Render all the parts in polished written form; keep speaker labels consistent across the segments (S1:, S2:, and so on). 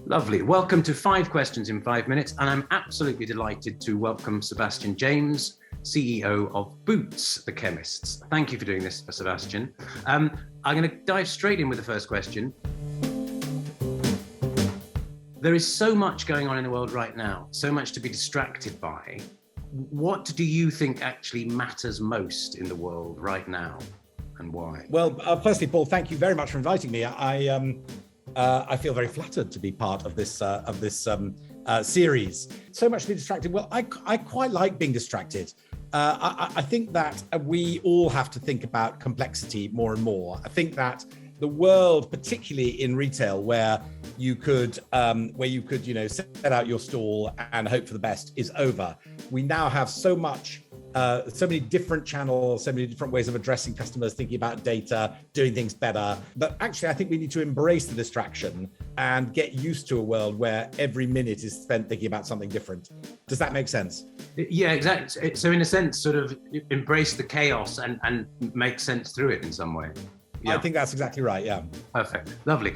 S1: Lovely. Welcome to 5 Questions in 5 Minutes, and I'm absolutely delighted to welcome Sebastian James, CEO of Boots, the Chemists. Thank you for doing this, Sebastian. I'm going to dive straight in with the first question. There is so much going on in the world right now, so much to be distracted by. What do you think actually matters most in the world right now, and why?
S2: Well, firstly, Paul, thank you very much for inviting me. I feel very flattered to be part of this series. So much to be distracted. Well, I quite like being distracted. I think that we all have to think about complexity more and more. I think that the world, particularly in retail, where you could set out your stall and hope for the best, is over. We now have so many different channels, so many different ways of addressing customers, thinking about data, doing things better. But actually, I think we need to embrace the distraction and get used to a world where every minute is spent thinking about something different. Does that make sense?
S1: Yeah, exactly. So in a sense, sort of embrace the chaos and make sense through it in some way. Yeah.
S2: I think that's exactly right, yeah.
S1: Perfect. Lovely.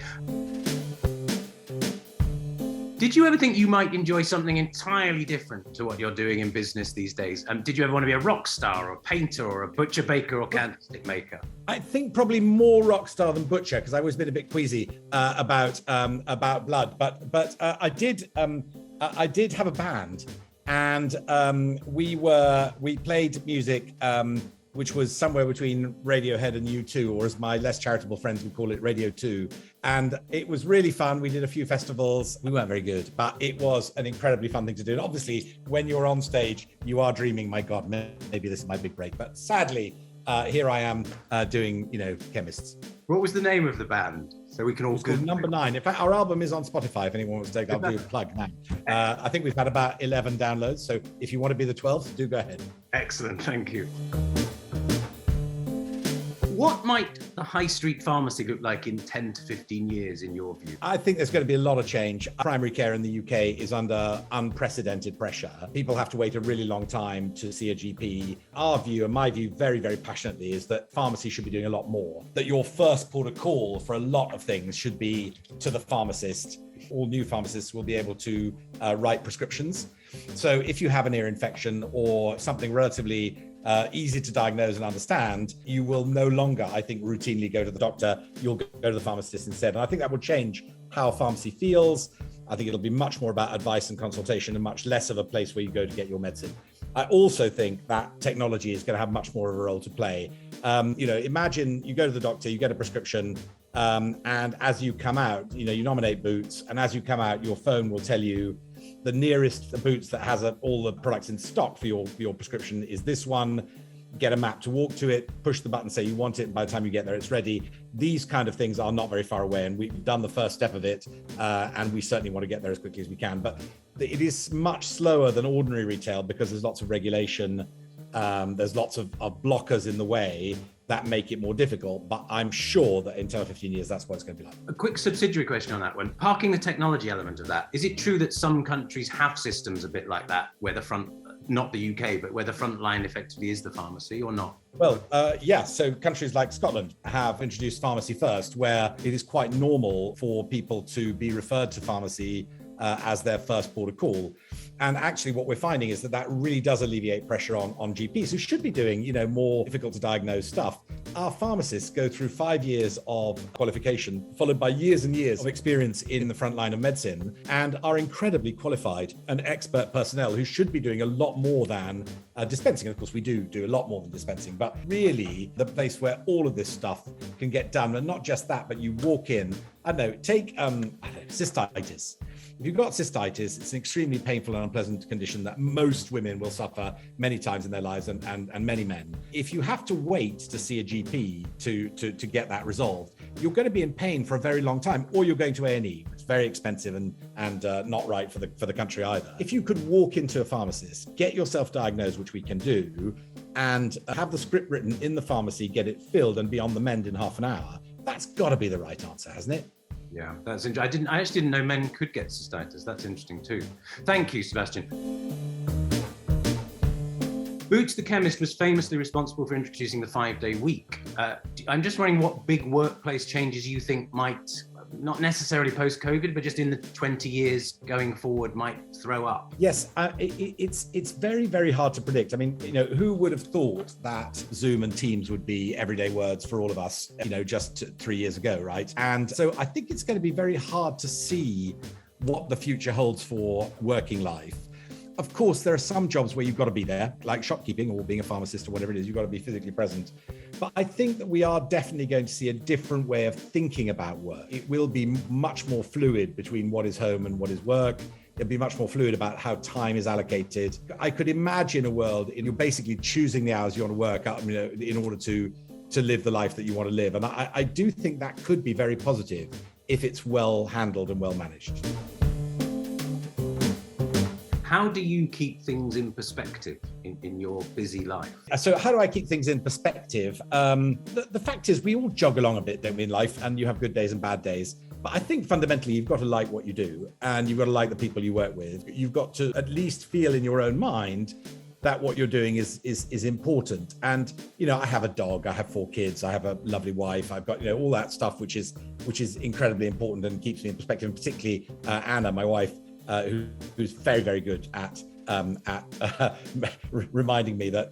S1: Did you ever think you might enjoy something entirely different to what you're doing in business these days? Did you ever want to be a rock star or a painter or a butcher, baker or candlestick maker?
S2: I think probably more rock star than butcher, because I've always been a bit queasy about blood. But I did have a band, and we played music which was somewhere between Radiohead and U2, or as my less charitable friends would call it, Radio 2. And it was really fun. We did a few festivals. We weren't very good, but it was an incredibly fun thing to do. And obviously, when you're on stage, you are dreaming, my God, maybe this is my big break. But sadly, here I am doing, Chemists.
S1: What was the name of the band? So we can all...
S2: It's called Number 9. In fact, our album is on Spotify, if anyone wants to take it. I'll do a plug now. I think we've had about 11 downloads. So if you want to be the 12th, do go ahead.
S1: Excellent, thank you. What might the high street pharmacy look like in 10 to 15 years, in your view?
S2: I think there's going to be a lot of change. Primary care in the UK is under unprecedented pressure. People have to wait a really long time to see a GP. Our view, and my view very, very passionately, is that pharmacy should be doing a lot more. That your first port of call for a lot of things should be to the pharmacist. All new pharmacists will be able to write prescriptions. So if you have an ear infection or something relatively easy to diagnose and understand, you will no longer, I think, routinely go to the doctor. You'll go to the pharmacist instead. And I think that will change how pharmacy feels. I think it'll be much more about advice and consultation and much less of a place where you go to get your medicine. I also think that technology is going to have much more of a role to play. Imagine you go to the doctor, you get a prescription, and as you come out, you nominate Boots, and as you come out, your phone will tell you the nearest Boots that has all the products in stock for your prescription is this one. Get a map to walk to it, push the button, say you want it, and by the time you get there, it's ready. These kind of things are not very far away, and we've done the first step of it, and we certainly want to get there as quickly as we can. But it is much slower than ordinary retail because there's lots of regulation, there's lots of blockers in the way that make it more difficult, but I'm sure that in 10 or 15 years, that's what it's going to be like.
S1: A quick subsidiary question on that one. Parking the technology element of that, is it true that some countries have systems a bit like that, where not the UK, but where the front line effectively is the pharmacy, or not?
S2: Well, yeah. So countries like Scotland have introduced pharmacy first, where it is quite normal for people to be referred to pharmacy as their first port of call. And actually what we're finding is that really does alleviate pressure on GPs who should be doing, more difficult to diagnose stuff. Our pharmacists go through 5 years of qualification, followed by years and years of experience in the front line of medicine, and are incredibly qualified and expert personnel who should be doing a lot more than dispensing. And of course, we do a lot more than dispensing, but really the place where all of this stuff can get done. And not just that, but you walk in, take cystitis. If you've got cystitis, it's an extremely painful and unpleasant condition that most women will suffer many times in their lives, and many men. If you have to wait to see a GP to get that resolved, you're going to be in pain for a very long time, or you're going to A&E. It's very expensive and not right for the country either. If you could walk into a pharmacist, get yourself diagnosed, which we can do, and have the script written in the pharmacy, get it filled and be on the mend in half an hour, that's got to be the right answer, hasn't it?
S1: Yeah, that's interesting. I actually didn't know men could get cystitis. That's interesting too. Thank you, Sebastian. Boots the Chemist was famously responsible for introducing the 5-day week. I'm just wondering what big workplace changes you think might not necessarily post-COVID, but just in the 20 years going forward might throw up?
S2: Yes, it's very, very hard to predict. I mean, who would have thought that Zoom and Teams would be everyday words for all of us, just 3 years ago, right? And so I think it's going to be very hard to see what the future holds for working life. Of course, there are some jobs where you've got to be there, like shopkeeping or being a pharmacist or whatever it is, you've got to be physically present. But I think that we are definitely going to see a different way of thinking about work. It will be much more fluid between what is home and what is work. It'll be much more fluid about how time is allocated. I could imagine a world in you're basically choosing the hours you want to work in order to live the life that you want to live. And I do think that could be very positive if it's well handled and well managed.
S1: How do you keep things in perspective in your busy life?
S2: So how do I keep things in perspective? The fact is we all jog along a bit, don't we, in life, and you have good days and bad days. But I think fundamentally you've got to like what you do and you've got to like the people you work with. You've got to at least feel in your own mind that what you're doing is important. And, I have a dog, I have 4 kids, I have a lovely wife, I've got, all that stuff, which is incredibly important and keeps me in perspective. And particularly Anna, my wife, who's very, very good at reminding me that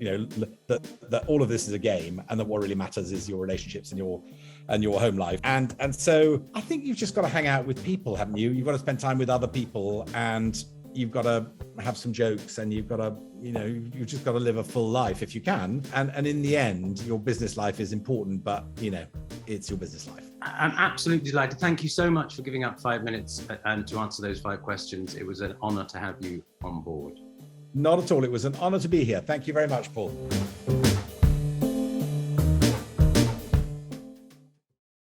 S2: that all of this is a game and that what really matters is your relationships and your home life. And so I think you've just got to hang out with people, haven't you? You've got to spend time with other people, and you've got to have some jokes, and you've got to you've just got to live a full life if you can. And in the end, your business life is important, but it's your business life.
S1: I'm absolutely delighted. Thank you so much for giving up 5 minutes and to answer those 5 questions. It was an honor to have you on board.
S2: Not at all. It was an honor to be here. Thank you very much, Paul.